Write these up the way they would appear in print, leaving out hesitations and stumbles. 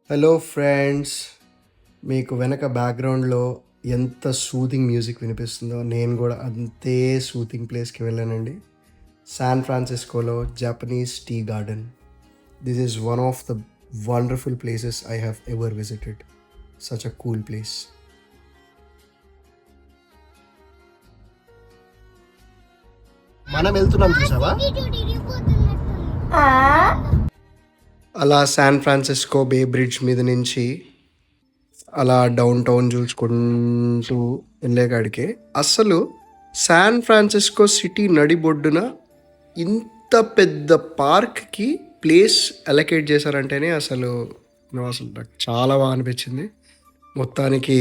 Hello friends, మీకు వెనక బ్యాక్గ్రౌండ్లో ఎంత సూతింగ్ మ్యూజిక్ వినిపిస్తుందో నేను కూడా అంతే సూతింగ్ ప్లేస్కి వెళ్ళానండి. శాన్ ఫ్రాన్సిస్కోలో Japanese tea garden. This is one of the wonderful places I have ever visited. Such a cool place. మనం వెళ్తున్నాం, చూసావా? అలా శాన్ ఫ్రాన్సిస్కో బే బ్రిడ్జ్ మీద నుంచి అలా డౌన్ టౌన్ చూసుకుంటూ వెళ్ళేకాడికి అసలు శాన్ ఫ్రాన్సిస్కో సిటీ నడిబొడ్డున ఇంత పెద్ద పార్క్కి ప్లేస్ అలొకేట్ చేశారంటేనే అసలు నాకు చాలా బాగా అనిపించింది. మొత్తానికి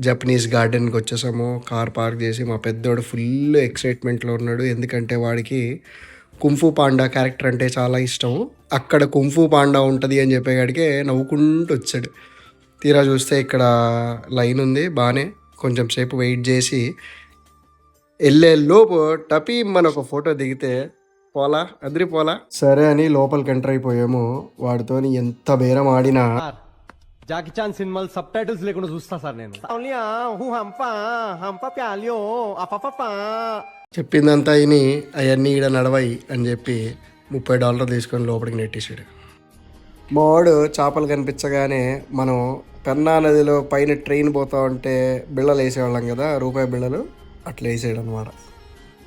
జపనీస్ గార్డెన్కి వచ్చేసాము. కార్ పార్క్ చేసి మా పెద్దోడు ఫుల్ ఎక్సైట్మెంట్లో ఉన్నాడు. ఎందుకంటే వాడికి కుంఫు పాండా క్యారెక్టర్ అంటే చాలా ఇష్టం. అక్కడ కుంఫు పాండా ఉంటుంది అని చెప్పేకాడికే నవ్వుకుంటూ వచ్చాడు. తీరా చూస్తే ఇక్కడ లైన్ ఉంది. బాగానే కొంచెం సేపు వెయిట్ చేసి వెళ్ళే లోపు టపీ మన ఒక ఫోటో దిగితే పోలా అదిరిపోలా. సరే అని లోపలికి ఎంటర్ అయిపోయాము. వాడితో ఎంత బేరం ఆడినా జాకీ చాన్ సినిమాలు సబ్ టైటిల్స్ లేకుండా చూస్తా సార్ నేను. చెప్పిందంతా అయిని అవన్నీ ఈడ నడవాయి అని చెప్పి $30 తీసుకొని లోపలికి నెట్టేసాడు. మావాడు చేపలు కనిపించగానే మనం పెన్నా నదిలో పైన ట్రైన్ పోతా ఉంటే బిళ్ళలు వేసేవాళ్ళం కదా, రూపాయి బిళ్ళలు, అట్లా వేసాడు అనమాట.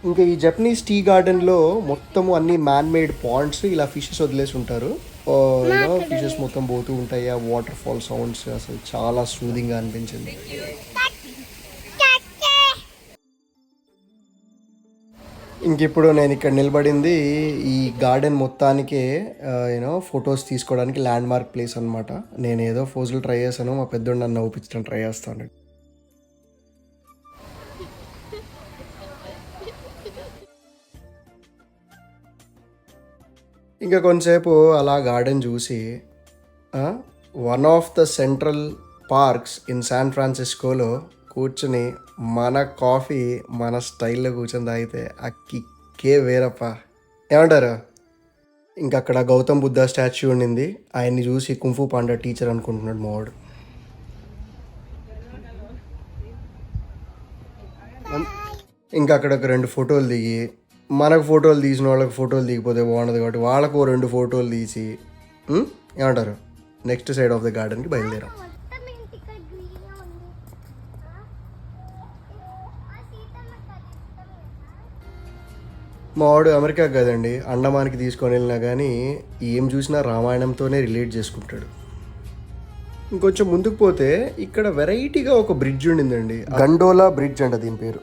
ఇంకా ఈ జపనీస్ టీ గార్డెన్లో మొత్తము అన్ని మ్యాన్ మేడ్ పాండ్స్, ఇలా ఫిషెస్ వదిలేసి ఉంటారు. ఫిషెస్ మొత్తం పోతూ ఉంటాయి. ఆ వాటర్ ఫాల్ సౌండ్స్ అసలు చాలా సూదింగ్గా అనిపించింది. ఇంకిప్పుడు నేను ఇక్కడ నిలబడింది ఈ గార్డెన్ మొత్తానికి ఫొటోస్ తీసుకోవడానికి ల్యాండ్ మార్క్ ప్లేస్ అనమాట. నేను ఏదో ఫోజులు ట్రై చేశాను, మా పెద్దోడు నన్ను నవ్వుపించడం ట్రై చేస్తాను. ఇంకా కొంతసేపు అలా గార్డెన్ చూసి one of the central parks in San ఫ్రాన్సిస్కోలో కూర్చుని మన కాఫీ మన స్టైల్లో కూర్చొని తాగితే ఆ కిక్కే వేరప్ప. ఏమంటారు? ఇంక అక్కడ గౌతమ్ బుద్ధ స్టాచ్యూ ఉండింది. ఆయన్ని చూసి కుంఫు పాండా టీచర్ అనుకుంటున్నాడు మావాడు. ఇంకా అక్కడ ఒక 2 ఫోటోలు దిగి, మనకు ఫోటోలు తీసిన వాళ్ళకి ఫోటోలు దిగిపోతే బాగుండదు కాబట్టి వాళ్ళకు 2 ఫోటోలు తీసి ఏమంటారు నెక్స్ట్ సైడ్ ఆఫ్ ద గార్డెన్కి బయలుదేరాం. మా వాడు అమెరికా కదండి, అండమానికి తీసుకొని వెళ్ళినా కానీ ఏం చూసినా రామాయణంతోనే రిలేట్ చేసుకుంటాడు. ఇంకొంచెం ముందుకు పోతే ఇక్కడ వెరైటీగా ఒక బ్రిడ్జ్ ఉండిందండి, గండోలా బ్రిడ్జ్ అంట దీని పేరు.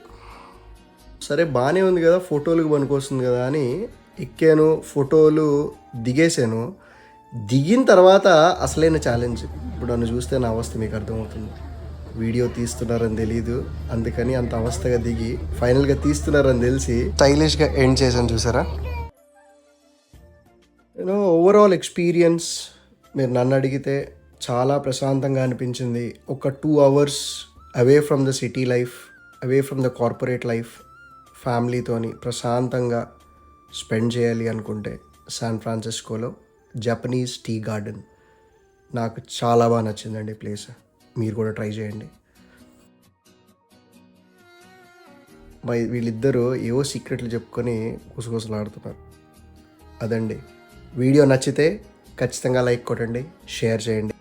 సరే బాగానే ఉంది కదా, ఫోటోలకు పనికొస్తుంది కదా అని ఎక్కాను, ఫోటోలు దిగేసాను. దిగిన తర్వాత అసలైన ఛాలెంజ్. ఇప్పుడు నన్ను చూస్తే నా అవస్థ మీకు అర్థమవుతుంది. వీడియో తీస్తున్నారని తెలీదు, అందుకని అంత అవస్థగా దిగి ఫైనల్గా తీస్తున్నారని తెలిసి స్టైలిష్గా ఎండ్ చేశాను. చూసారా? ఓవరాల్ ఎక్స్పీరియన్స్ మీరు నన్ను అడిగితే చాలా ప్రశాంతంగా అనిపించింది. ఒక 2 hours away from the city life, away from the corporate life, ఫ్యామిలీతోని ప్రశాంతంగా స్పెండ్ చేయాలి అనుకుంటే శాన్ ఫ్రాన్సిస్కోలో జపనీస్ టీ గార్డెన్ నాకు చాలా బాగా నచ్చిందండి ప్లేస్. మీరు కూడా ట్రై చేయండి. వీళ్ళిద్దరూ ఏవో సీక్రెట్లు చెప్పుకొని గుసగుసలాడుతున్నారు. అదండి వీడియో. నచ్చితే ఖచ్చితంగా లైక్ కొట్టండి, షేర్ చేయండి.